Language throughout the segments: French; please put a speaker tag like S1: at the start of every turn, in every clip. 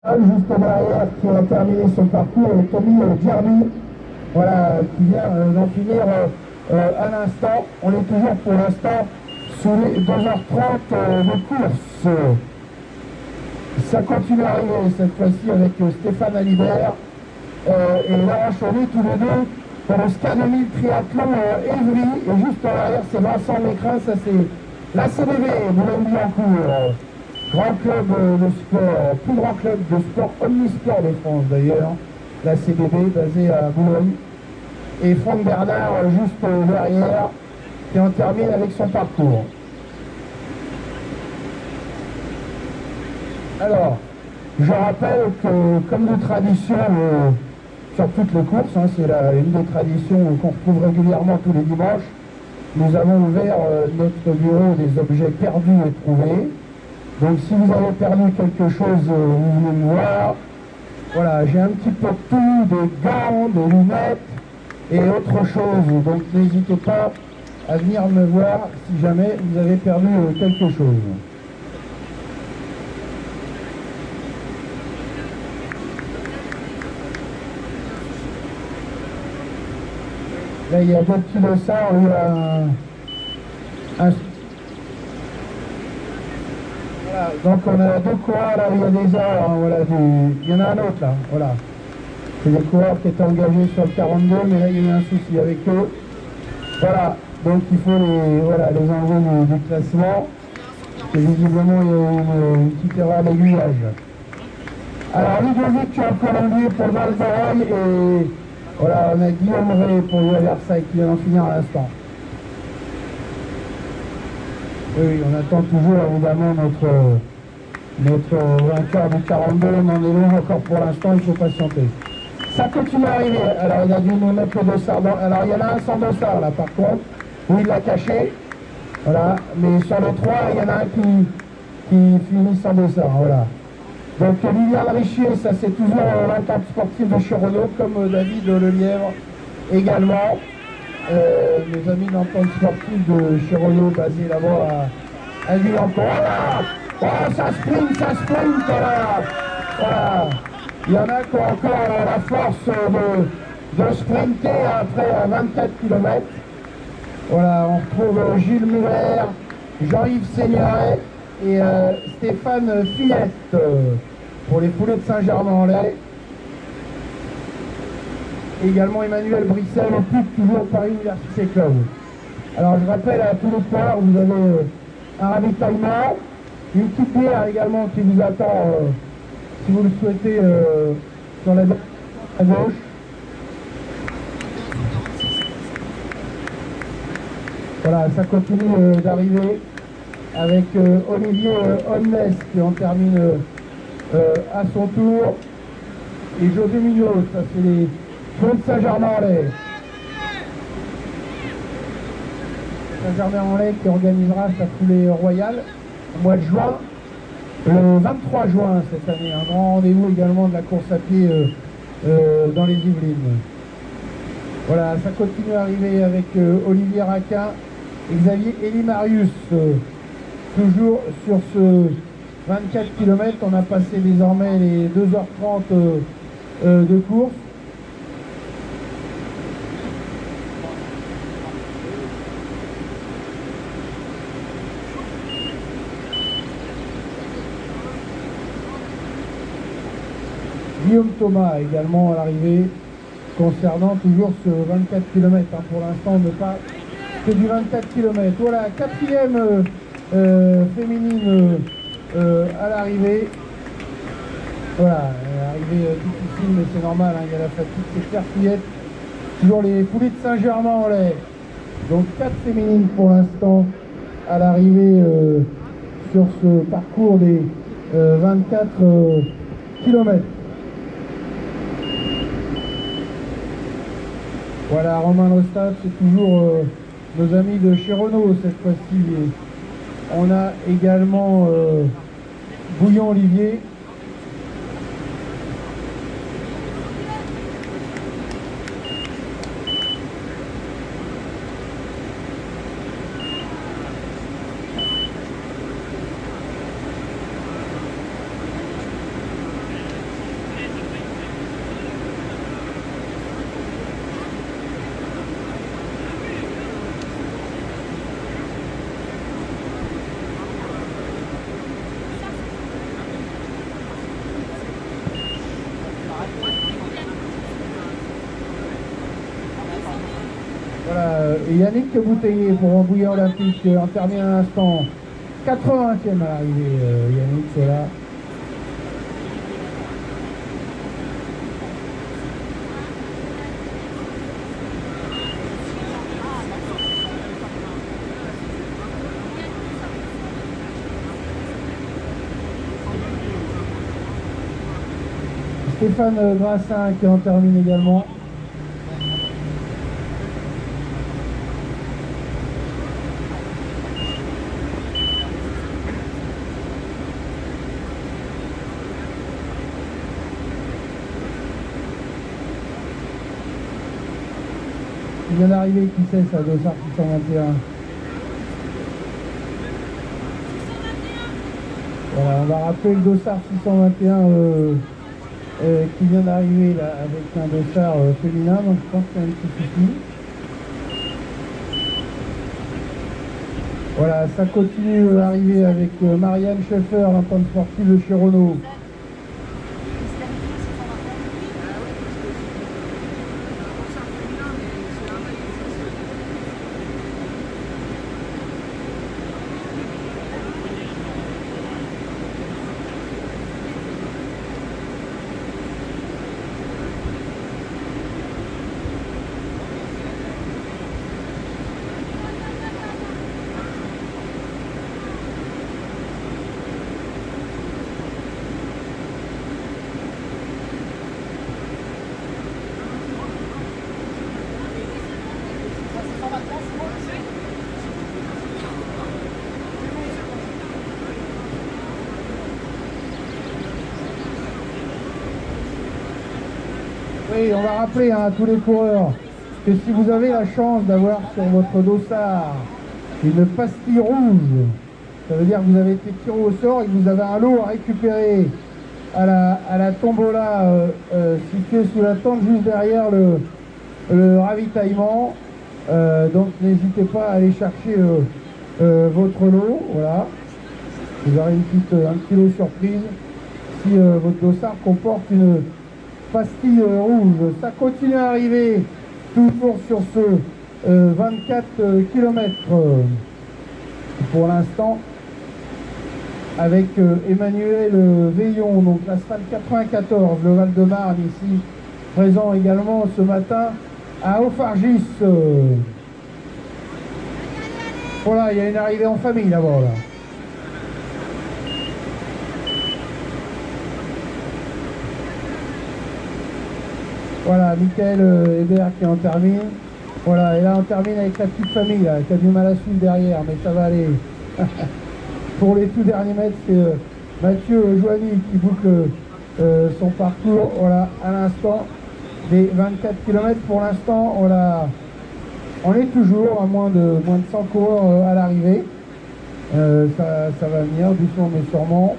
S1: Juste derrière, qui a terminé son parcours, et Tommy Djerbi, voilà, qui vient d'en finir à l'instant. On est toujours pour l'instant sur les 2h30 de course. Ça continue à arriver cette fois-ci avec Stéphane Alibert et Laurent Chauvet, tous les deux pour le SCA 2000 triathlon Évry. Et juste derrière, c'est Vincent Mécrin, ça c'est la CDV, Boulogne-Billancourt. Grand club de sport, plus grand club de sport omnisport de France d'ailleurs, la CDB basée à Boulogne. Et Franck Bernard juste derrière qui en termine avec son parcours. Alors, je rappelle que comme de tradition sur toutes les courses, hein, c'est une des traditions qu'on retrouve régulièrement tous les dimanches, nous avons ouvert notre bureau des objets perdus et trouvés. Donc si vous avez perdu quelque chose, vous venez me voir. Voilà, j'ai un petit peu de tout, des gants, des lunettes et autre chose. Donc n'hésitez pas à venir me voir si jamais vous avez perdu quelque chose. Là, il y a deux petits dossards, un voilà, donc on a deux coureurs là, il y a des heures, hein, voilà, il y en a un autre là, voilà. C'est des coureurs qui étaient engagés sur le 42, mais là il y a eu un souci avec eux. Voilà, donc il faut les enlever du classement. Et visiblement il y a une petite erreur d'aiguillage. Alors Ludovic en Colombier pour Val d'Oreille et voilà, on a Guillaume Ray pour Versailles qui vient d'en finir à l'instant. Oui, on attend toujours évidemment notre vainqueur du 42, on en est loin encore pour l'instant, il faut patienter. Ça continue à arriver, alors il a dû nous mettre le dossard dans... Alors il y en a un sans dossard là par contre, où il l'a caché, voilà, mais sur les trois, il y en a un qui finit sans dossard, voilà. Donc Liliane Richier, ça c'est toujours l'entente sportive de Chironneau, comme David Lelièvre également. Mes amis d'entente sportive de Chironneau basés là-bas à Guyancourt. Voilà, voilà, ça sprint, voilà. Voilà. Il y en a qui ont encore la force de sprinter après 24 km. Voilà, on retrouve Gilles Muller, Jean-Yves Seignoret et Stéphane Fillette pour les foulées de Saint-Germain-en-Laye. Également Emmanuel Brissel, toujours Paris Université Club. Alors je rappelle à tous les soirs, vous avez un ravitaillement, une petite bière également qui vous attend si vous le souhaitez sur la à gauche. Voilà, ça continue d'arriver avec Olivier Honnes qui en termine à son tour. Et José Mignot, ça c'est les Fonds de Saint-Germain-en-Laye. Saint-Germain-en-Laye qui organisera sa foulée royale au mois de juin, le 23 juin cette année. Un grand rendez-vous également de la course à pied dans les Yvelines. Voilà, ça continue à arriver avec Olivier Raquin et Xavier Elimarius. Toujours sur ce 24 km, on a passé désormais les 2h30 de course. Guillaume Thomas également à l'arrivée, concernant toujours ce 24 km. Hein, pour l'instant, on ne pas que du 24 km. Voilà, quatrième féminine à l'arrivée. Voilà, arrivée difficile, mais c'est normal, hein, il y a la fatigue, c'est Claire Fillette. Toujours les foulées de Saint-Germain-en-Laye. Donc 4 féminines pour l'instant à l'arrivée sur ce parcours des 24 km. Voilà, Romain Lostade, c'est toujours nos amis de chez Renault cette fois-ci. On a également Bouillon Olivier. Yannick Bouteiller pour Rambouillet Olympique en termine à l'instant. 80e à l'arrivée, Yannick, c'est là. Stéphane Grassin qui en termine également. Il vient d'arriver, qui c'est ça, Dossard 621. Voilà, on va rappeler le Dossard 621 qui vient d'arriver là avec un dossard féminin, donc je pense qu'il y a un petit souci. Voilà, ça continue à arriver avec Marianne Schaeffer, l'entente sportive de chez Renault. Oui, on va rappeler à tous les coureurs que si vous avez la chance d'avoir sur votre dossard une pastille rouge, ça veut dire que vous avez été tiré au sort et que vous avez un lot à récupérer à la tombola située sous la tente juste derrière le ravitaillement. Donc n'hésitez pas à aller chercher votre lot. Voilà. Vous aurez un petit lot surprise si votre dossard comporte une pastille rouge. Ça continue à arriver toujours sur ce 24 km pour l'instant avec Emmanuel Veillon, donc l'asphalte 94, le Val-de-Marne ici présent également ce matin à Auffargis. Voilà, il y a une arrivée en famille d'abord là. Voilà, Michael Hébert qui en termine. Voilà, et là on termine avec la petite famille là, qui a du mal à suivre derrière, mais ça va aller. Pour les tout derniers mètres, c'est Mathieu Joigny qui boucle son parcours. Voilà, à l'instant, des 24 km pour l'instant, on est toujours à moins de 100 coureurs à l'arrivée. Ça va venir doucement mais sûrement.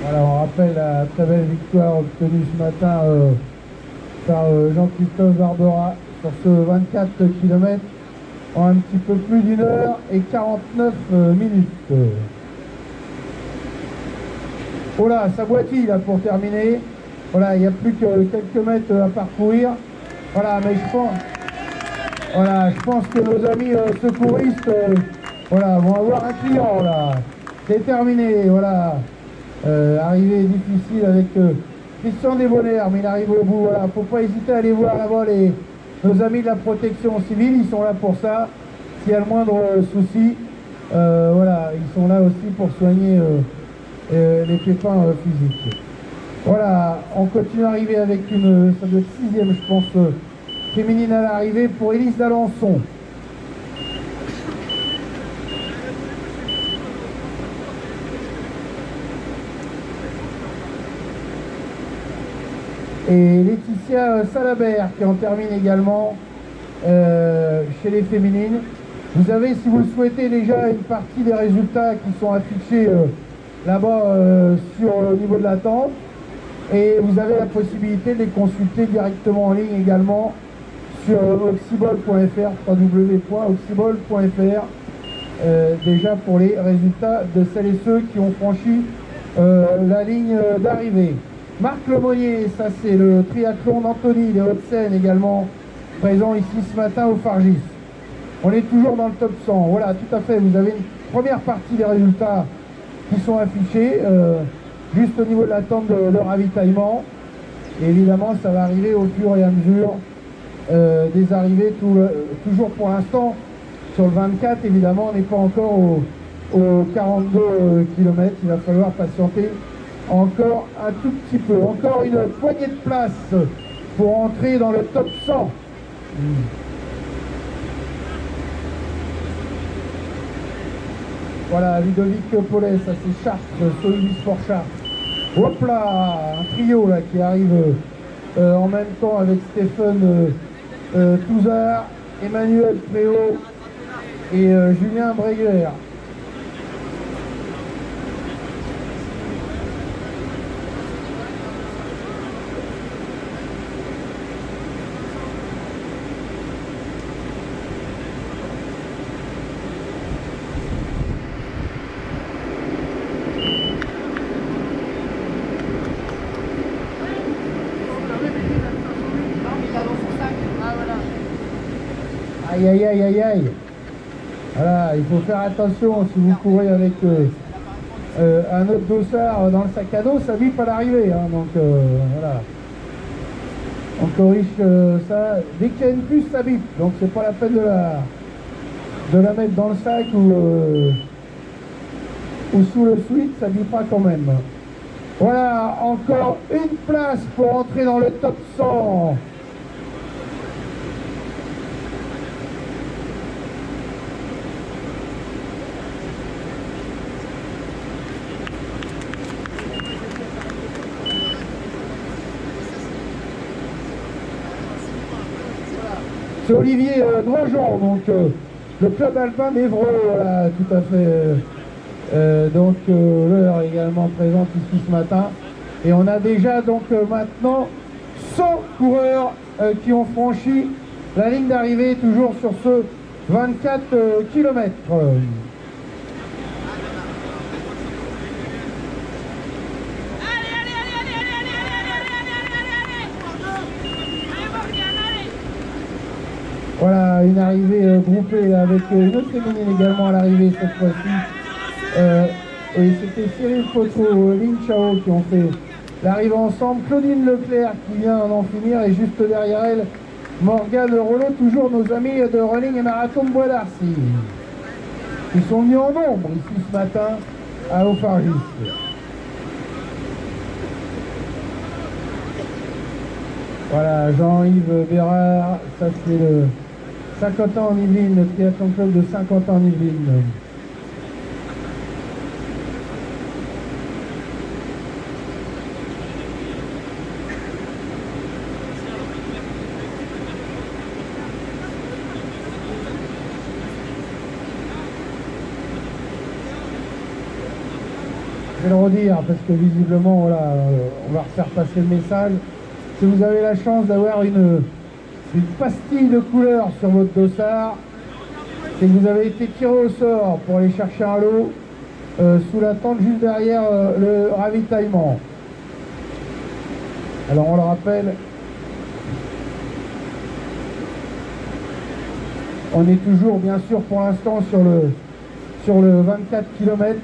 S1: Voilà, on rappelle la très belle victoire obtenue ce matin par Jean-Christophe Barbera sur ce 24 km en un petit peu plus d'1 heure et 49 minutes. Voilà, ça boitille là pour terminer. Voilà, il n'y a plus que quelques mètres à parcourir. Voilà, mais je pense que nos amis secouristes voilà, vont avoir un client là. C'est terminé, voilà. Arrivée difficile avec Christian Desbonnaires, mais il arrive au bout. Voilà, faut pas hésiter à aller voir là-bas nos amis de la protection civile, ils sont là pour ça. S'il y a le moindre souci, voilà, ils sont là aussi pour soigner les pépins physiques. Voilà, on continue à arriver avec ça doit être 6e, je pense, féminine à l'arrivée pour Élise d'Alençon. Et Laetitia Salabert qui en termine également chez les féminines. Vous avez, si vous le souhaitez, déjà une partie des résultats qui sont affichés là-bas au niveau de la tente. Et vous avez la possibilité de les consulter directement en ligne également sur oxybol.fr, www.oxybol.fr, déjà pour les résultats de celles et ceux qui ont franchi la ligne d'arrivée. Marc Lemonnier, ça c'est le triathlon d'Antony, les Hauts-de-Seine également, présent ici ce matin au Fargis. On est toujours dans le top 100. Voilà, tout à fait, vous avez une première partie des résultats qui sont affichés, juste au niveau de l'attente de ravitaillement. Et évidemment, ça va arriver au fur et à mesure des arrivées, toujours pour l'instant, sur le 24, évidemment, on n'est pas encore aux 42 km. Il va falloir patienter encore un tout petit peu. Encore une poignée de place pour entrer dans le top 100. Voilà, Ludovic Paulet, ça c'est Chartres, Solidus Sport Chartres. Hop là, un trio là qui arrive en même temps avec Stéphane Touzard, Emmanuel Préau et Julien Bréguer. Aïe aïe aïe aïe aïe. Voilà, il faut faire attention si vous courez avec un autre dossard dans le sac à dos, ça bip à l'arrivée. Hein, donc voilà. On corrige ça. Dès qu'il y a une puce, ça bip. Donc c'est pas la peine de la mettre dans le sac ou sous le suite, ça bipera quand même. Voilà, encore une place pour entrer dans le top 100. C'est Olivier Noigeon, donc le club alpin d'Évreux, voilà, tout à fait. Donc l'heure également présente ici ce matin. Et on a déjà donc maintenant 100 coureurs qui ont franchi la ligne d'arrivée, toujours sur ce 24 km. Voilà, une arrivée groupée avec une autre féminine également à l'arrivée cette fois-ci. Et c'était Cyril Potro, Lynn Chao qui ont fait l'arrivée ensemble. Claudine Leclerc qui vient d'en finir et juste derrière elle, Morgane Rollo, toujours nos amis de Running et Marathon Bois d'Arcy. Ils sont venus en nombre ici ce matin à Aufargis. Voilà, Jean-Yves Bérard, ça c'est le Saint-Quentin en Yvelines, le triathlon club de Saint-Quentin en Yvelines. Je vais le redire parce que visiblement, voilà, on va refaire passer le message. Si vous avez la chance d'avoir une pastille de couleur sur votre dossard, c'est que vous avez été tiré au sort pour aller chercher un lot sous la tente juste derrière le ravitaillement. Alors on le rappelle, on est toujours bien sûr pour l'instant sur le 24 km.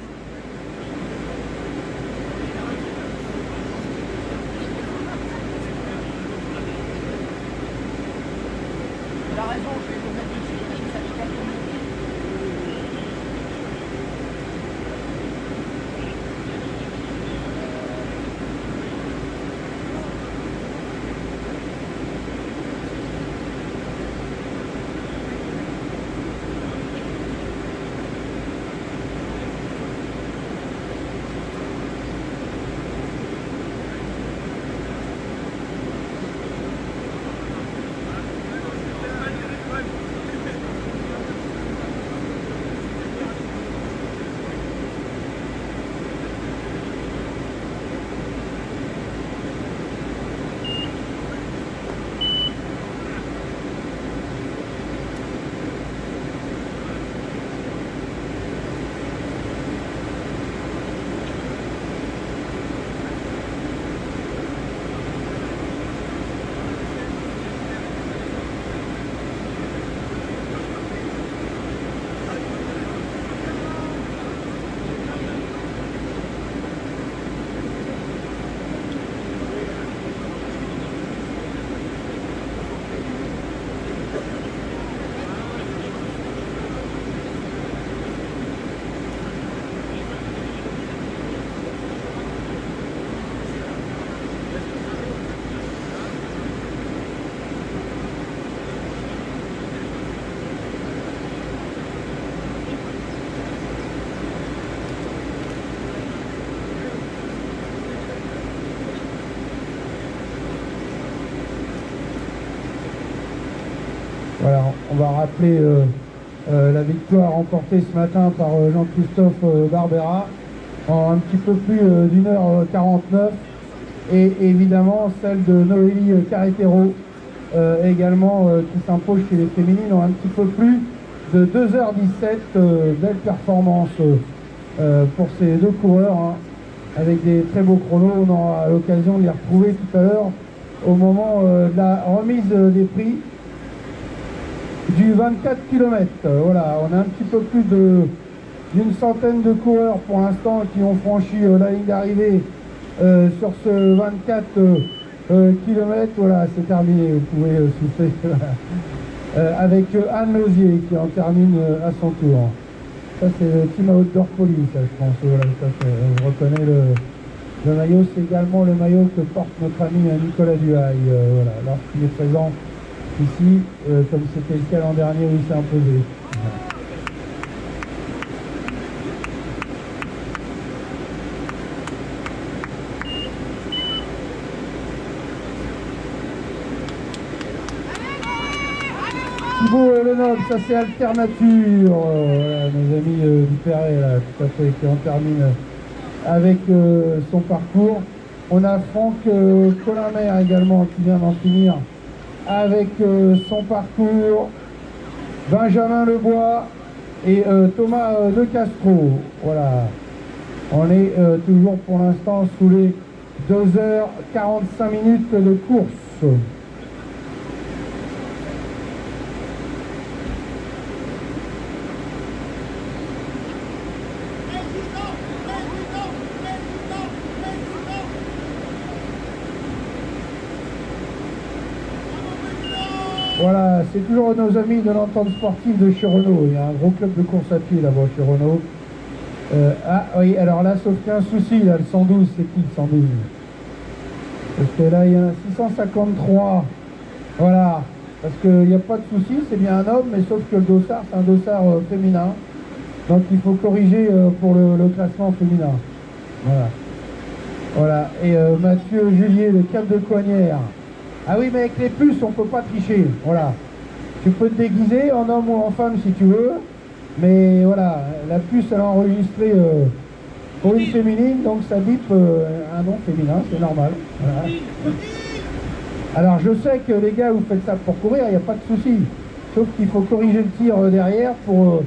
S1: va rappeler la victoire remportée ce matin par Jean-Christophe Barbera en un petit peu plus d'1h49 et évidemment celle de Noélie Carretero également qui s'impose chez les féminines en un petit peu plus de 2h17. Belle performance pour ces deux coureurs hein, avec des très beaux chronos. On aura l'occasion de les retrouver tout à l'heure au moment de la remise des prix du 24 km. Voilà, on a un petit peu plus d'une centaine de coureurs pour l'instant qui ont franchi la ligne d'arrivée sur ce 24 km. Voilà, c'est terminé, vous pouvez souffler. Avec Anne Lausier qui en termine à son tour. Ça c'est le team Outdoor Police, ça, je pense. Voilà, ça, on reconnaît le maillot, c'est également le maillot que porte notre ami Nicolas Duhail, voilà, lorsqu'il est présent ici, comme c'était le cas l'an dernier où il s'est imposé. Voilà. Thibaut Lenoble, ça c'est Alternature, voilà, nos amis du Perret, là, tout à fait, qui en termine avec son parcours. On a Franck Colin-Mer également qui vient d'en finir avec son parcours. Benjamin Lebois et Thomas De Castro. Voilà, on est toujours pour l'instant sous les 2h45 de course. Voilà, c'est toujours nos amis de l'entente sportive de chez Renault. Il y a un gros club de course à pied là-bas chez Renault. Ah oui, alors là, sauf qu'il y a un souci, là, le 112, c'est qui le 112? Parce que là, il y a un 653. Voilà, parce qu'il n'y a pas de souci, c'est bien un homme, mais sauf que le dossard, c'est un dossard féminin. Donc il faut corriger pour le classement féminin. Voilà. Voilà, et Mathieu Julier, le Cap de Coignères. Ah oui, mais avec les puces, on ne peut pas tricher. Voilà. Tu peux te déguiser en homme ou en femme si tu veux. Mais voilà, la puce, elle a enregistré pour une féminine, donc ça bip un nom féminin, c'est normal. Voilà. Alors je sais que les gars, vous faites ça pour courir, il n'y a pas de souci. Sauf qu'il faut corriger le tir derrière pour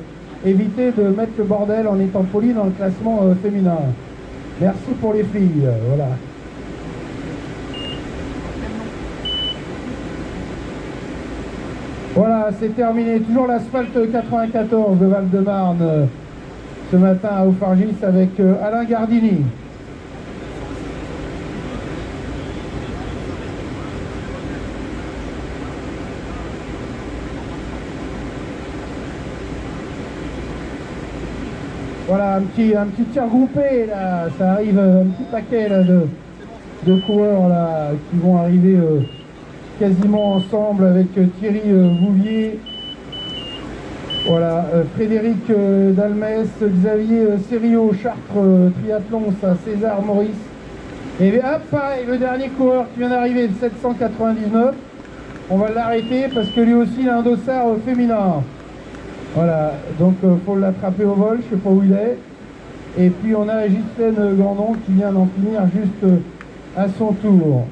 S1: éviter de mettre le bordel en étant poli dans le classement féminin. Merci pour les filles. Voilà. Voilà, c'est terminé. Toujours l'asphalte 94 de Val-de-Marne ce matin à Auffargis avec Alain Gardini. Voilà, un petit tir groupé là, ça arrive un petit paquet là, de coureurs là, qui vont arriver quasiment ensemble avec Thierry Bouvier, voilà, Frédéric Dalmès, Xavier Sériot, Chartres Triathlon, ça, César Maurice. Et bien, hop, pareil, le dernier coureur qui vient d'arriver, le 799, on va l'arrêter parce que lui aussi il a un dossard féminin. Voilà, donc faut l'attraper au vol, je sais pas où il est. Et puis on a Ghislaine Gandon qui vient d'en finir juste à son tour.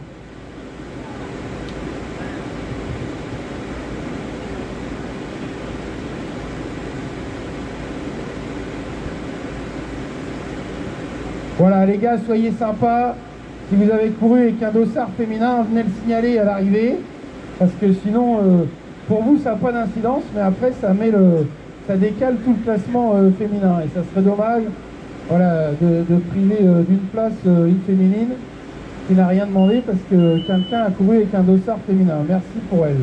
S1: Voilà les gars, soyez sympas. Si vous avez couru avec un dossard féminin, venez le signaler à l'arrivée. Parce que sinon, pour vous, ça n'a pas d'incidence, mais après, ça décale tout le classement féminin. Et ça serait dommage, voilà, de priver d'une place une féminine qui n'a rien demandé parce que quelqu'un a couru avec un dossard féminin. Merci pour elle.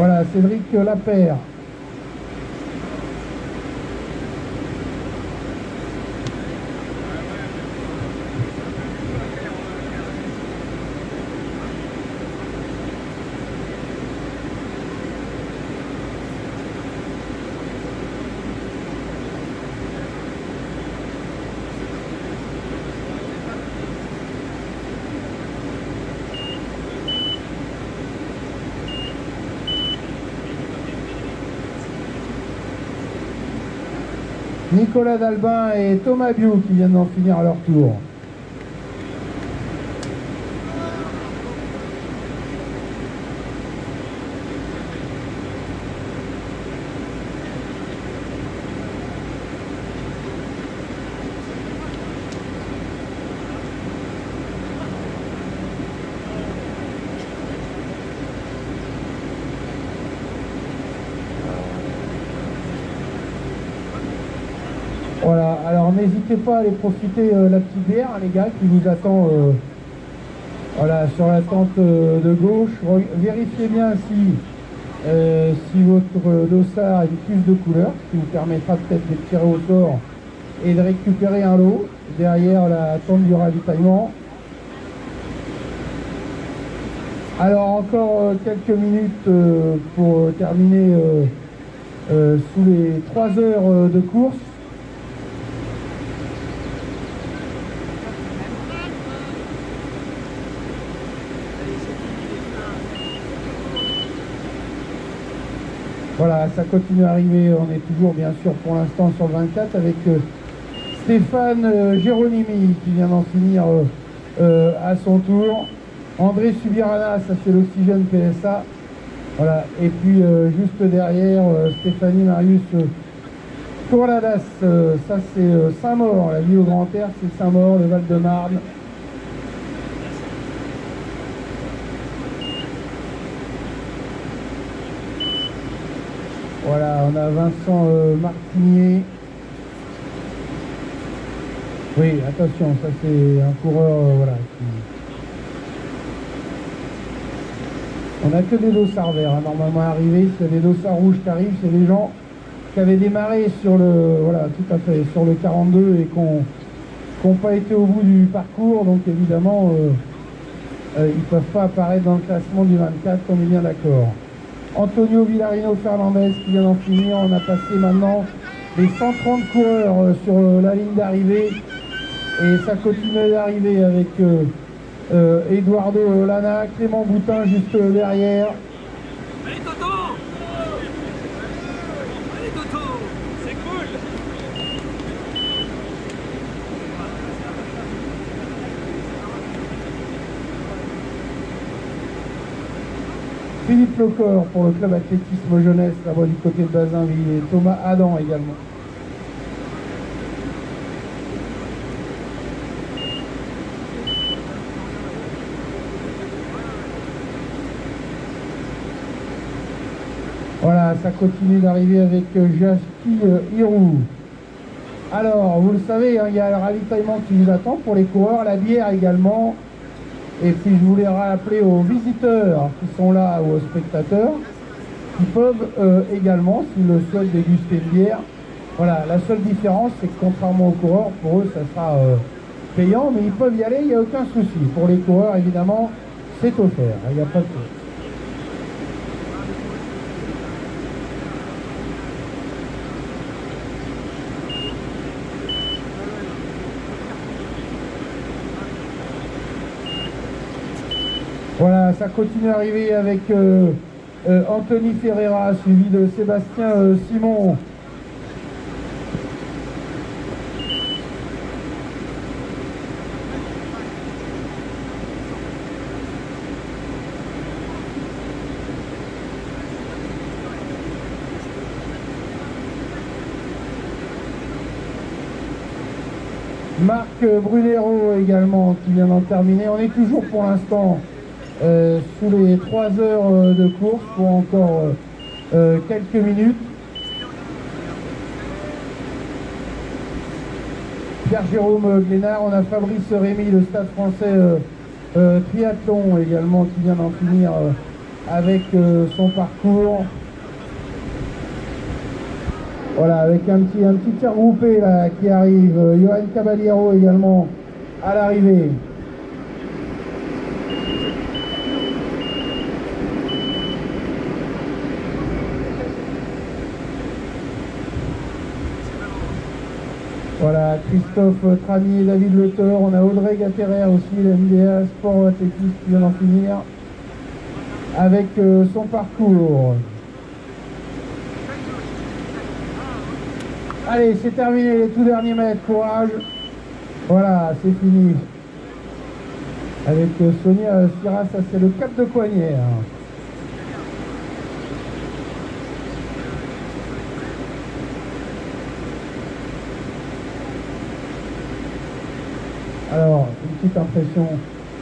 S1: Voilà, Cédric Lapère. Nicolas Dalbin et Thomas Biou qui viennent d'en finir à leur tour. Voilà, alors n'hésitez pas à aller profiter la petite bière, hein, les gars, qui vous attend voilà, sur la tente de gauche. Vérifiez bien si votre dossard a une puce de couleur, ce qui vous permettra peut-être de tirer au sort et de récupérer un lot derrière la tente du ravitaillement. Alors encore quelques minutes pour terminer sous les 3 heures de course. Voilà, ça continue à arriver, on est toujours bien sûr pour l'instant sur le 24 avec Stéphane Géronimi qui vient d'en finir à son tour. André Subirana, ça c'est l'Oxygène PSA. Voilà, et puis juste derrière, Stéphanie Marius Tourladas, ça c'est Saint-Maur, la ville au Grand Air, c'est Saint-Maur, le Val-de-Marne. Voilà, on a Vincent Martinier. Oui, attention, ça c'est un coureur, voilà. On n'a que des dossards verts, hein, normalement arrivés. S'il y a des dossards rouges qui arrivent, c'est des gens qui avaient démarré sur le, voilà, tout à fait, sur le 42 et qui n'ont pas été au bout du parcours. Donc évidemment, ils ne peuvent pas apparaître dans le classement du 24, on est bien d'accord. Antonio Villarino Fernandez qui vient d'en finir. On a passé maintenant les 130 coureurs sur la ligne d'arrivée et ça continue d'arriver avec Eduardo Lana, Clément Boutin juste derrière.
S2: Allez Toto! Allez Toto! C'est cool!
S1: Philippe Lecor pour le club athlétisme jeunesse, là-bas du côté de Bazinville, et Thomas Adam également. Voilà, ça continue d'arriver avec Jaski Hirou. Alors, vous le savez, hein, il y a le ravitaillement qui vous attend pour les coureurs, la bière également. Et puis je voulais rappeler aux visiteurs qui sont là ou aux spectateurs qui peuvent également, s'ils le souhaitent, déguster une bière. Voilà, la seule différence, c'est que contrairement aux coureurs, pour eux, ça sera payant, mais ils peuvent y aller, il n'y a aucun souci. Pour les coureurs, évidemment, c'est offert, il n'y a pas de souci. Voilà, ça continue à arriver avec Anthony Ferreira, suivi de Sébastien Simon. Marc Brunero également qui vient d'en terminer. On est toujours pour l'instant sous les 3 heures de course pour encore quelques minutes. Pierre-Jérôme Glénard, on a Fabrice Rémy, le Stade français triathlon également qui vient d'en finir avec son parcours. Voilà, avec un petit tir groupé là qui arrive. Johan Caballero également à l'arrivée. Voilà, Christophe Tramy et David Leteur. On a Audrey Gatterer aussi, la MDA Sport Athlétisme qui vient d'en finir avec son parcours. Allez, c'est terminé, les tout derniers mètres, courage. Voilà, c'est fini. Avec Sonia Sira, ça c'est le cap de Coignères. Alors, une petite impression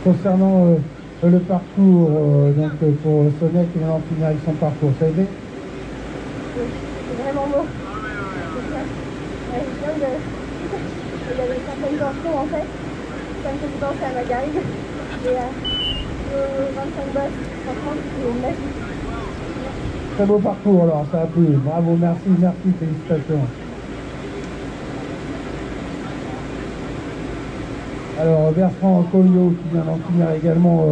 S1: concernant le parcours donc pour Sonia qui vient d'en finir avec son parcours. Ça a été?
S3: C'est vraiment beau. Il y avait certaines tensions en fait. Ça me fait penser à ma garrigue. Et 25 bosses, franchement, c'est magique.
S1: Très beau parcours alors, ça a plu. Bravo, merci, félicitations. Alors Bertrand Collio qui vient d'en finir également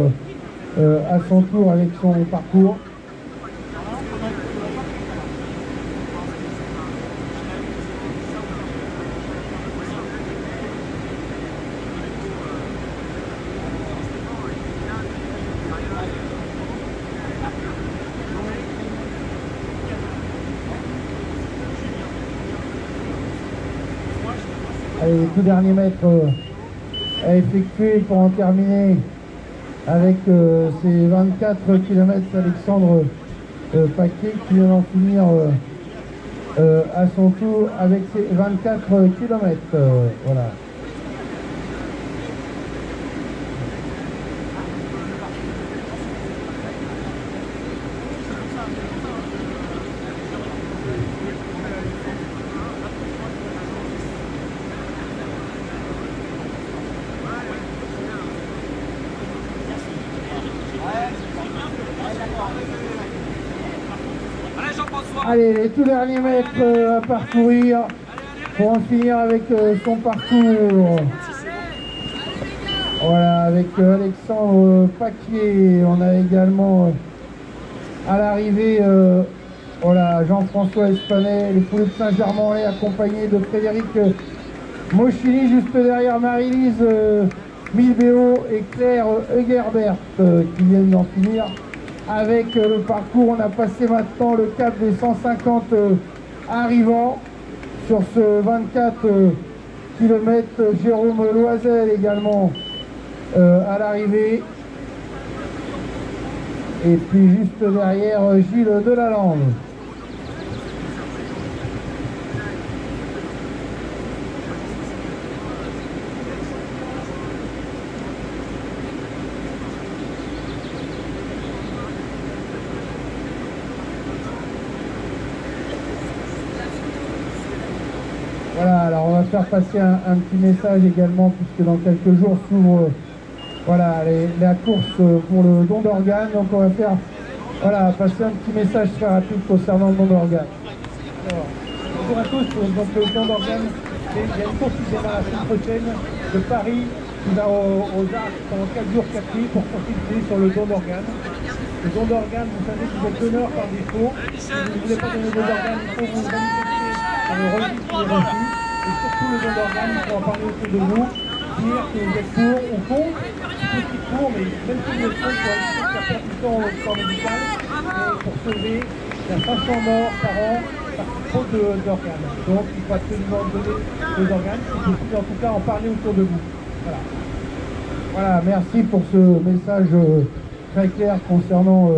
S1: à son tour avec son parcours. Allez, les tout derniers mètres à effectuer pour en terminer avec ces 24 km. Alexandre Paquet qui vient d'en finir à son tour avec ses 24 km. Voilà. Allez, les tout derniers mètres à parcourir pour en finir avec son parcours. Voilà, avec Alexandre Paquier. On a également à l'arrivée voilà, Jean-François Espanet, les poulets de Saint-Germain-en-Laye, accompagné de Frédéric Moschini, juste derrière Marie-Lise Milbéo et Claire Egerbert qui viennent d'en finir. Avec le parcours, on a passé maintenant le cap des 150 arrivants sur ce 24 km. Jérôme Loisel également à l'arrivée. Et puis juste derrière Gilles Delalande. Voilà, alors on va faire passer un petit message également puisque dans quelques jours s'ouvre voilà, la course pour le don d'organes. Donc on va faire voilà, passer un petit message très rapide concernant le don d'organes.
S4: Bonjour à tous, donc le don d'organes, il y a une course qui démarre la semaine prochaine de Paris qui va aux Arcs pendant 4 jours, 4 nuits pour consulter sur le don d'organes. Le don d'organes, vous savez que vous êtes donneur par défaut. Si vous ne voulez pas donner de don d'organes, il faut vous manifester par le registre qui est reçu. Et surtout le don d'organes, il faut en parler autour de vous, dire que vous êtes pour ou contre, petit pour, mais même si vous êtes contre, pour aller faire perdre du temps au corps médical, pour sauver, il y a 500 morts par an par trop d'organes. Donc il faut absolument donner des organes, et puis en tout cas en parler autour de vous. Voilà.
S1: Voilà, merci pour ce message très clair concernant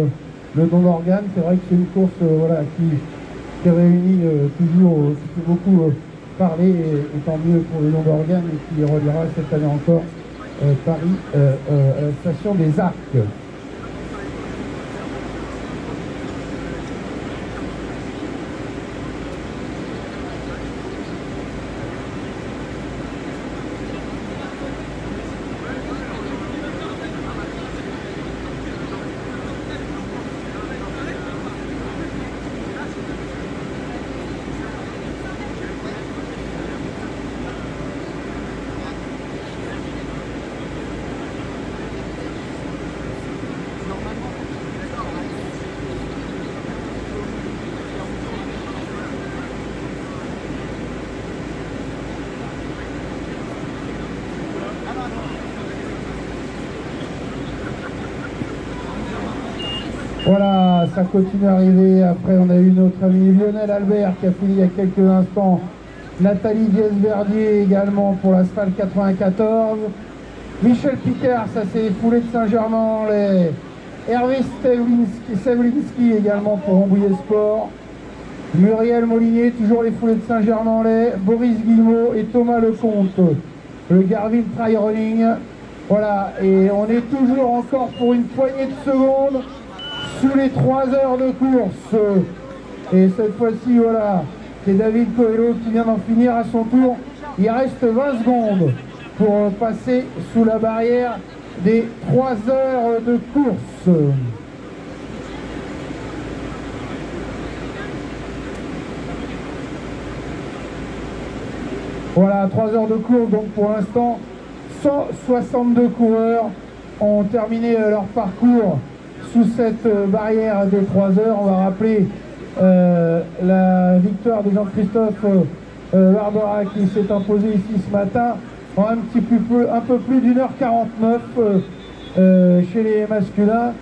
S1: le don d'organes. C'est vrai que c'est une course voilà, qui réunit toujours, qui fait beaucoup parler, et tant mieux pour le don d'organes, et qui reliera cette année encore Paris à la station des Arcs. Voilà, ça continue à arriver. Après, on a eu notre ami Lionel Albert qui a fini il y a quelques instants. Nathalie Diaz-Verdier également pour l'asphalte 94. Michel Picard, ça c'est les foulées de Saint-Germain-en-Laye. Hervé Sevlinski également pour Rambouillet Sport. Muriel Molinier, toujours les foulées de Saint-Germain-en-Laye. Boris Guillemot et Thomas Lecomte, le Garville Trail Running. Voilà, et on est toujours encore pour une poignée de secondes sous les 3 heures de course. Et cette fois-ci, voilà, c'est David Coelho qui vient d'en finir à son tour. Il reste 20 secondes pour passer sous la barrière des 3 heures de course. Voilà, 3 heures de course, donc pour l'instant, 162 coureurs ont terminé leur parcours sous cette barrière des 3 heures. On va rappeler la victoire de Jean-Christophe Barbera qui s'est imposé ici ce matin en un peu plus d'1h49 chez les masculins.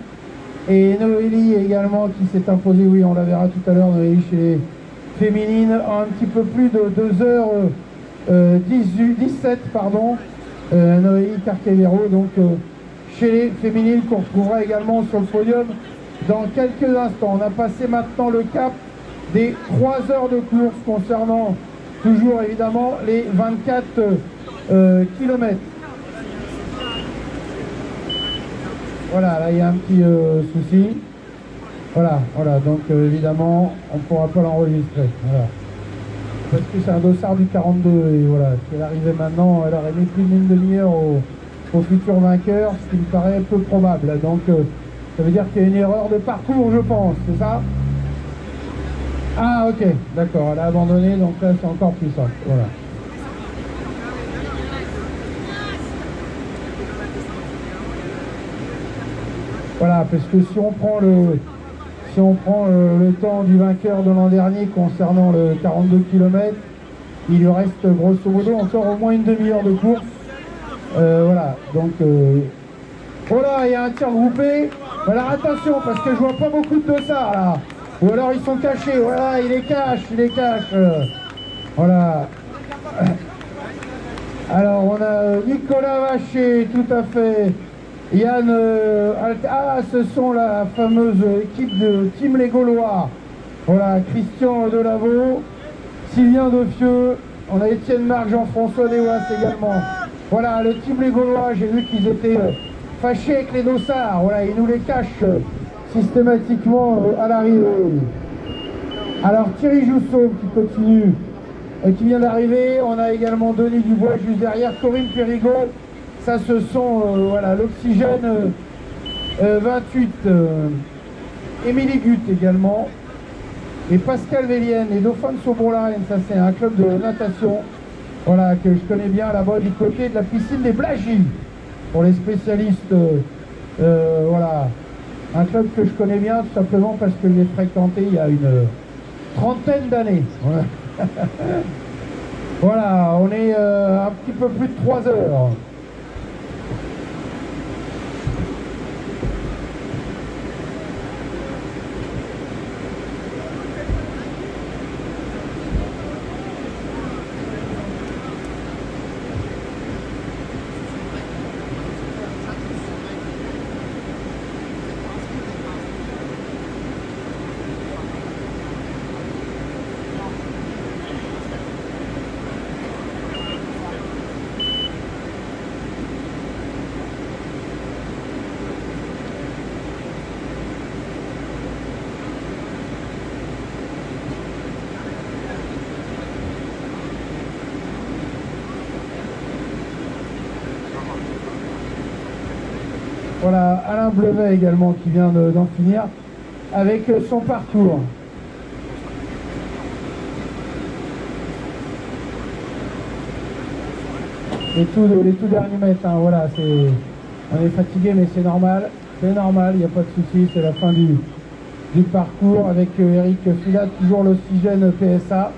S1: Et Noélie également qui s'est imposée, oui on la verra tout à l'heure, Noélie chez les féminines en un petit peu plus de 2h17 pardon. Noélie Carquevero donc chez les féminines qu'on retrouvera également sur le podium dans quelques instants. On a passé maintenant le cap des 3 heures de course concernant toujours évidemment les 24 km. Voilà, là il y a un petit souci. Voilà, donc évidemment on ne pourra pas l'enregistrer. Voilà. Parce que c'est un dossard du 42 et voilà, si elle arrivait maintenant, elle aurait mis plus d'une demi-heure au futur vainqueur, ce qui me paraît peu probable. Donc ça veut dire qu'il y a une erreur de parcours, je pense, c'est ça? Ah ok, d'accord, elle a abandonné, donc là c'est encore plus simple. Voilà. Voilà, parce que si on prend le temps du vainqueur de l'an dernier concernant le 42 km, il lui reste grosso modo encore au moins une demi-heure de course. Voilà, donc voilà, il y a un tir groupé. Alors attention, parce que je vois pas beaucoup de dossards là. Ou alors ils sont cachés, voilà, il les cache. Voilà. Alors on a Nicolas Vacher, tout à fait. Yann, ce sont la fameuse équipe de Team Les Gaulois. Voilà, Christian Delaveau, Sylvain Defieux, on a Étienne Marc, Jean-François Dewas également. Voilà, le Team Les Gaulois, j'ai vu qu'ils étaient fâchés avec les dossards. Voilà, ils nous les cachent systématiquement à l'arrivée. Alors Thierry Jousseau qui continue, qui vient d'arriver. On a également Denis Dubois juste derrière, Corinne Périgot. Ça, ce sont, voilà, l'Oxygène 28, Émilie Gut également, et Pascal Vélienne et Dauphin Sobourlaine. Ça, c'est un club de natation, voilà, que je connais bien là-bas du côté de la piscine des Blagies. Pour les spécialistes, voilà, un club que je connais bien tout simplement parce que je l'ai fréquenté il y a une trentaine d'années. Voilà. Voilà, on est un petit peu plus de 3 heures. Voilà, Alain Bleuvet également qui vient d'en finir avec son parcours. Les tout derniers mètres, hein, voilà, on est fatigué mais c'est normal, il n'y a pas de souci, c'est la fin du parcours avec Eric Filat, toujours l'Oxygène PSA.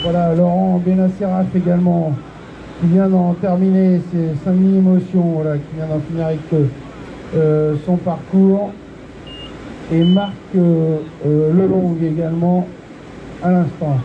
S1: Voilà, Laurent Benasseraf également, qui vient d'en terminer ses 5 mini-émotions, voilà, qui vient d'en finir avec son parcours. Et Marc Lelong également à l'instant.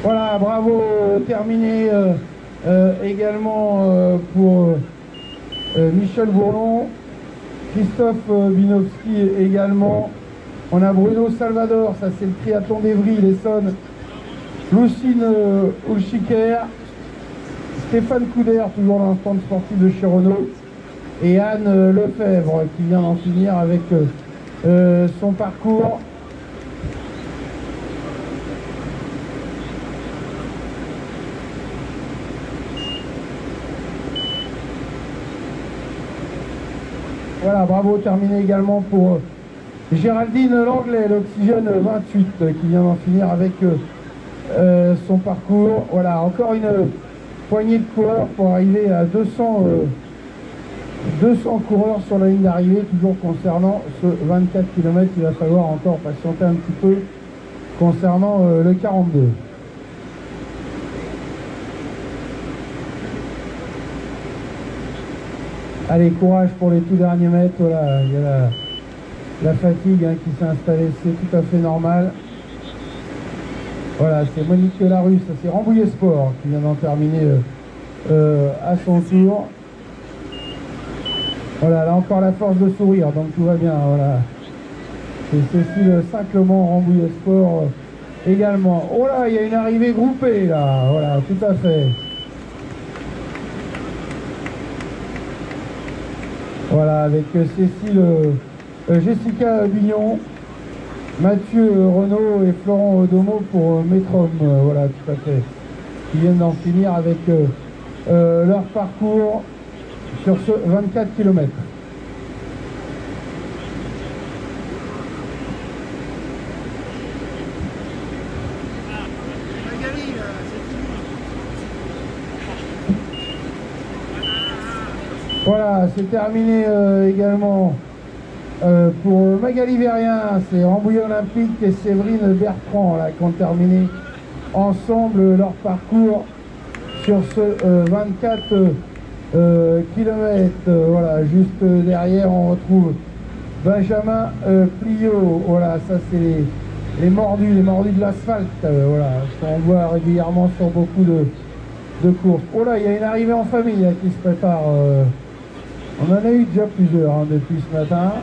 S1: Voilà, bravo, terminé également pour Michel Bourlon, Christophe Binowski également. On a Bruno Salvador, ça c'est le triathlon d'Evry, l'Essonne. Lucine Ulchiker, Stéphane Couder, toujours dans le stand sportif de chez Renault. Et Anne Lefebvre qui vient d'en finir avec son parcours. Voilà, bravo, terminé également pour Géraldine Langlais, l'Oxygène 28, qui vient d'en finir avec son parcours. Voilà, encore une poignée de coureurs pour arriver à 200 coureurs sur la ligne d'arrivée. Toujours concernant ce 24 km, il va falloir encore patienter un petit peu concernant le 42. Allez, courage pour les tout derniers mètres. Voilà, il y a la fatigue qui s'est installée, c'est tout à fait normal. Voilà, c'est Monique Larusse, c'est Rambouillet Sport qui vient d'en terminer à son tour. Voilà, là encore la force de sourire, donc tout va bien. Voilà, c'est Cécile Saint-Clément, Rambouillet Sport également. Oh là, il y a une arrivée groupée là. Voilà, tout à fait. Voilà, avec Cécile, Jessica Bignon, Mathieu Renaud et Florent Odomo pour Métrum, voilà, tout à fait, qui viennent d'en finir avec leur parcours sur ce 24 km. Voilà, c'est terminé également pour Magali Verrien, c'est Rambouillet Olympique et Séverine Bertrand là, qui ont terminé ensemble leur parcours sur ce 24 km. Voilà, juste derrière on retrouve Benjamin Pliot. Voilà, ça c'est les mordus de l'asphalte. Voilà, qu'on voit régulièrement sur beaucoup de courses. Oh là, il y a une arrivée en famille là, qui se prépare. On en a eu déjà plusieurs depuis ce matin,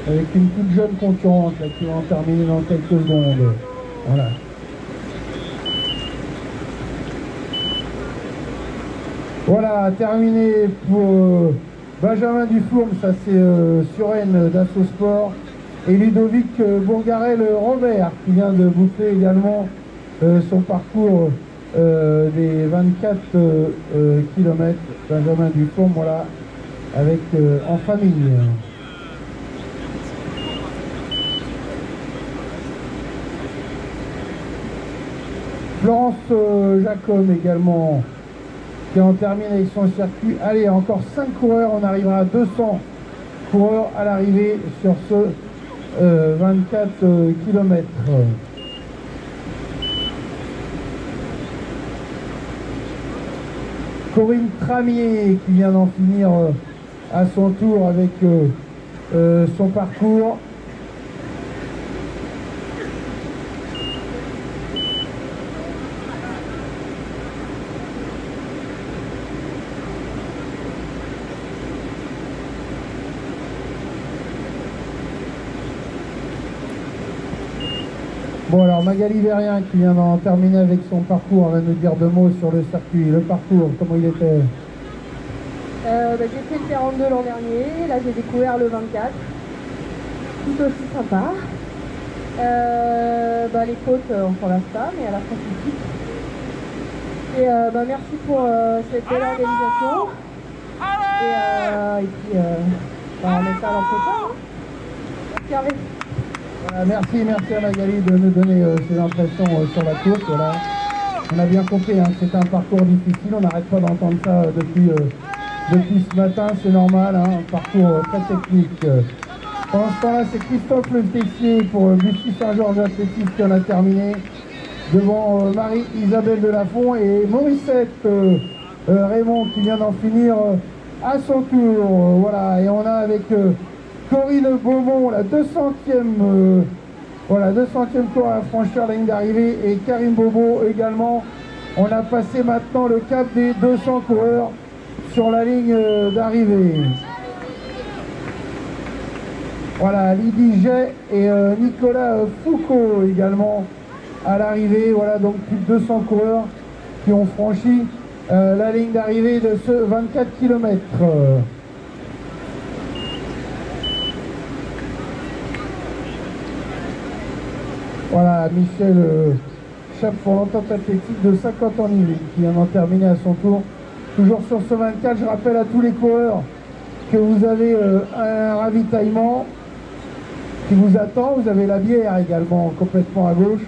S1: avec une toute jeune concurrente là, qui va en terminer dans quelques secondes. Voilà. Voilà, terminé pour Benjamin Dufourme, ça c'est Suren d'Asso Sport, et Ludovic Bourgarel-Robert qui vient de boucler également son parcours des 24 km. Benjamin Dufourme, voilà, avec en famille. Florence Jacob également qui en termine avec son circuit. Allez, encore 5 coureurs, on arrivera à 200 coureurs à l'arrivée sur ce 24 km. Corinne Tramier qui vient d'en finir à son tour avec son parcours. Bon, alors Magali Verrien qui vient d'en terminer avec son parcours, on va nous dire 2 mots sur le circuit. Le parcours, comment il était?
S3: J'ai fait le 42 l'an dernier, là j'ai découvert le 24, tout aussi sympa. Les côtes, on s'en lasse pas, mais à la fin c'est tout. Et merci pour cette belle organisation. Et puis, on met ça à l'entretien. Merci Hervé.
S1: Voilà, merci à Magali de nous donner ses impressions sur la course. Voilà. On a bien compris, hein, que c'est un parcours difficile, on n'arrête pas d'entendre ça depuis ce matin, c'est normal, hein, un parcours très technique. Pendant ce temps-là, c'est Christophe Le Texier pour Bussy Saint-Georges Athlétisme qui en a terminé, devant Marie-Isabelle Delafont et Morissette Raymond qui vient d'en finir à son tour. Voilà, et on a avec Corinne Beaumont, la 200e, 200e coureur à franchir la ligne d'arrivée, et Karim Bobo également. On a passé maintenant le cap des 200 coureurs sur la ligne d'arrivée. Voilà, Lydie Jay et Nicolas Foucault également à l'arrivée. Voilà, donc plus de 200 coureurs qui ont franchi la ligne d'arrivée de ce 24 km. Voilà, Michel Chape pour l'entente athlétique de 50 ans qui vient d'en terminer à son tour. Toujours sur ce 24, je rappelle à tous les coureurs que vous avez un ravitaillement qui vous attend. Vous avez la bière également complètement à gauche.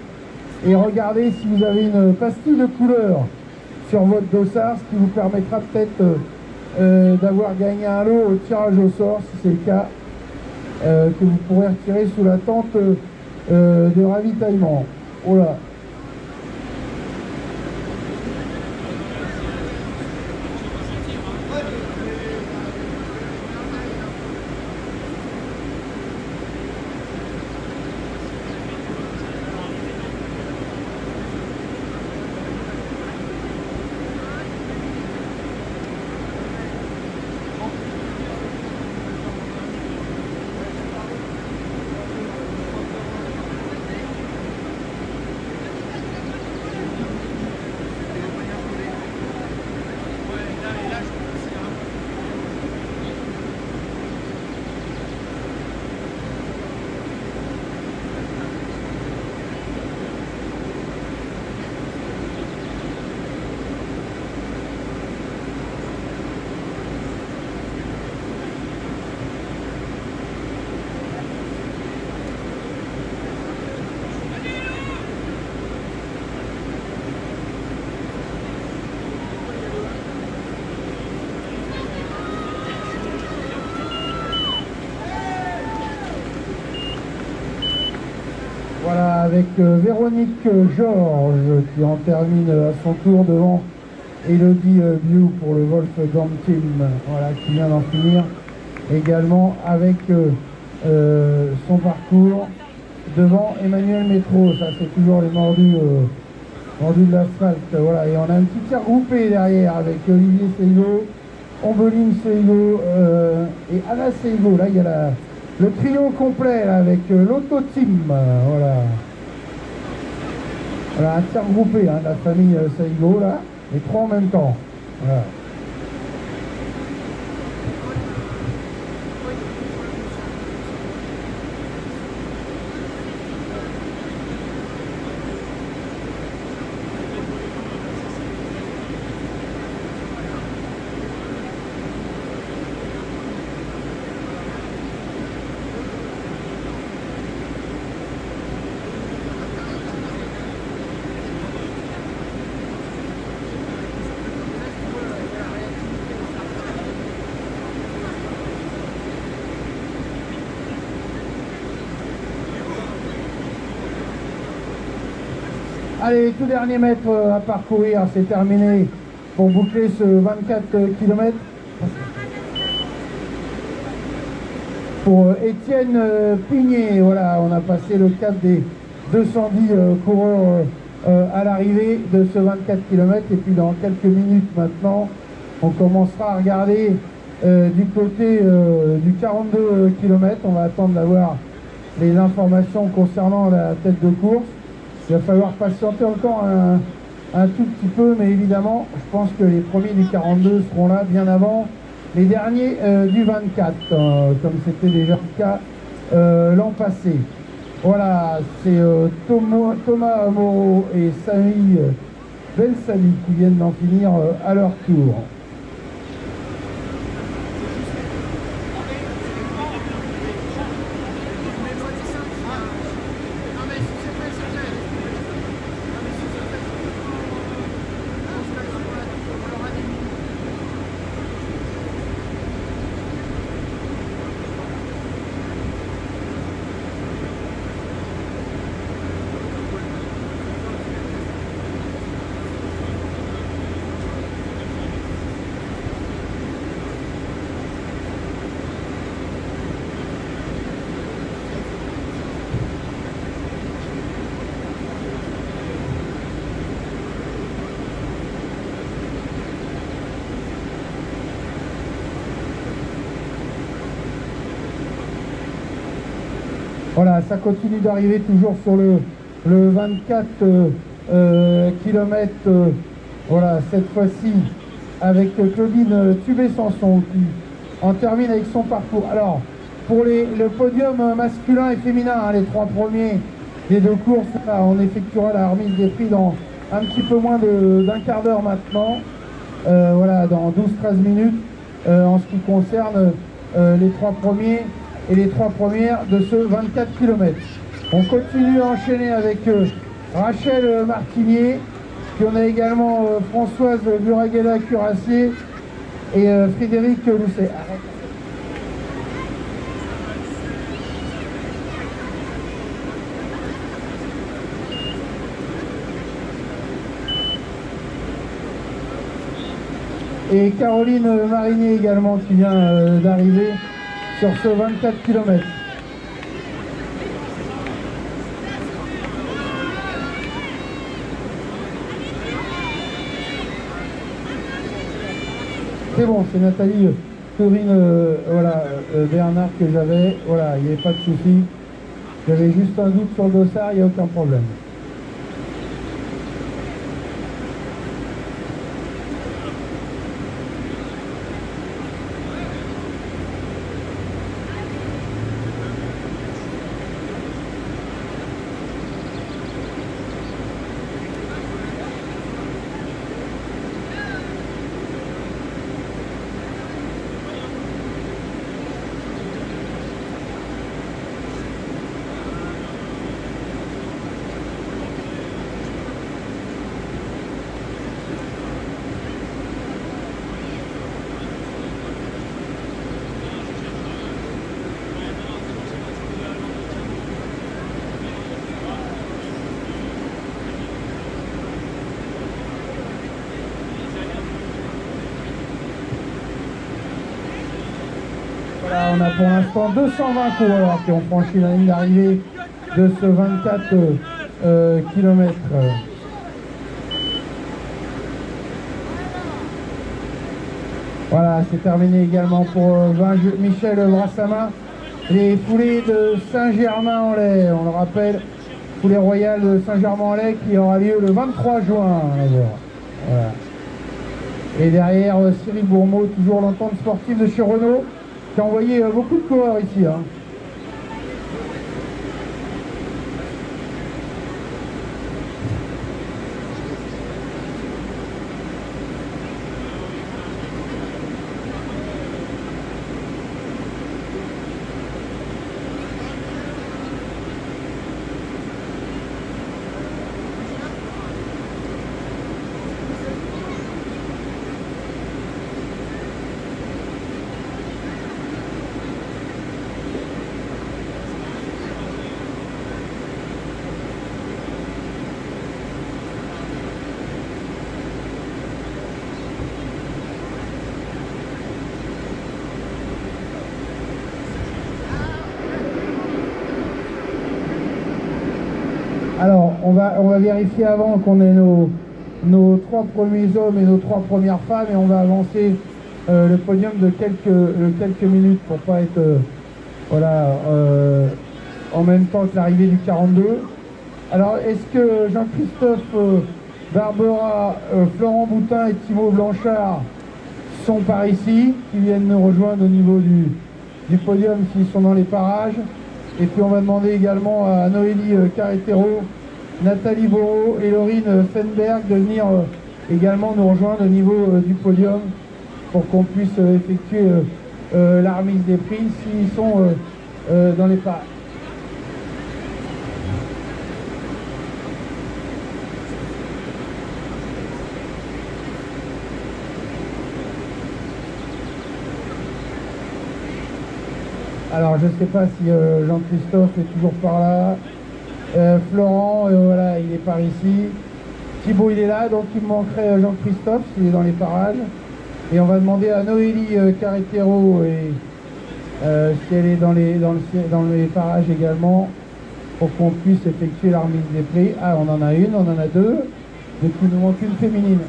S1: Et regardez si vous avez une pastille de couleur sur votre dossard, ce qui vous permettra peut-être d'avoir gagné un lot au tirage au sort, si c'est le cas, que vous pourrez retirer sous la tente de ravitaillement. Oh là. Voilà, avec Véronique Georges qui en termine à son tour devant Elodie Biou pour le Wolfgang Team, voilà, qui vient d'en finir également avec son parcours devant Emmanuel Métro. Ça, c'est toujours les mordus de l'asphalte. Voilà, et on a un petit tir groupé derrière avec Olivier Seigo, Ombeline Seigo et Anna Seigo. Là, il y a le trio complet là, avec l'Auto Team. Voilà. Voilà, un tir groupé hein, de la famille Seigo là, et trois en même temps. Voilà. Allez, tout dernier mètre à parcourir, c'est terminé pour boucler ce 24 km. Pour Étienne Pigné, voilà, on a passé le cap des 210 coureurs à l'arrivée de ce 24 km. Et puis dans quelques minutes maintenant, on commencera à regarder du côté du 42 km. On va attendre d'avoir les informations concernant la tête de course. Il va falloir patienter encore un tout petit peu, mais évidemment, je pense que les premiers du 42 seront là bien avant les derniers du 24, comme c'était déjà le cas l'an passé. Voilà, c'est Thomas Moreau et Samy Belsali qui viennent d'en finir à leur tour. Voilà, ça continue d'arriver toujours sur le 24 km, voilà, cette fois-ci avec Claudine Tubé-Sanson qui en termine avec son parcours. Alors, pour le podium masculin et féminin, hein, les 3 premiers des 2 courses, là, on effectuera la remise des prix dans un petit peu moins d'un quart d'heure maintenant, voilà, dans 12-13 minutes, en ce qui concerne les 3 premiers et les 3 premières de ce 24 km. On continue à enchaîner avec Rachel Martinier, puis on a également Françoise Buraguela-Curassier et Frédéric Lousset. Et Caroline Marinier également qui vient d'arriver sur ce 24 km. C'est bon, c'est Nathalie Corinne voilà, Bernard que j'avais. Voilà, il n'y avait pas de souci. J'avais juste un doute sur le dossard, il n'y a aucun problème. On a pour l'instant 220 coureurs qui ont franchi la ligne d'arrivée de ce 24 km. Voilà, c'est terminé également pour Michel Brassama. Les foulées de Saint-Germain-en-Laye, on le rappelle, foulée royale de Saint-Germain-en-Laye qui aura lieu le 23 juin. Voilà. Et derrière, Cyril Bourmeau, toujours l'entente sportive de chez Renault, qui a envoyé beaucoup de coureurs ici. Hein. Alors, on va vérifier avant qu'on ait nos 3 premiers hommes et nos 3 premières femmes et on va avancer le podium de quelques minutes pour pas être voilà, en même temps que l'arrivée du 42. Alors, est-ce que Jean-Christophe Barbera, Florent Boutin et Thibaut Blanchard sont par ici, qui viennent nous rejoindre au niveau du podium s'ils sont dans les parages? Et puis on va demander également à Noélie Carretero, Nathalie Borot et Laurine Fenberg de venir également nous rejoindre au niveau du podium pour qu'on puisse effectuer la remise des prix s'ils sont dans les parages. Alors je ne sais pas si Jean-Christophe est toujours par là. Florent, voilà, il est par ici. Thibaut, il est là, donc il me manquerait Jean-Christophe, s'il est dans les parages. Et on va demander à Noélie Carretero et si elle est dans les parages également, pour qu'on puisse effectuer la remise des prix. Ah, on en a une, on en a deux. Donc il nous manque une féminine.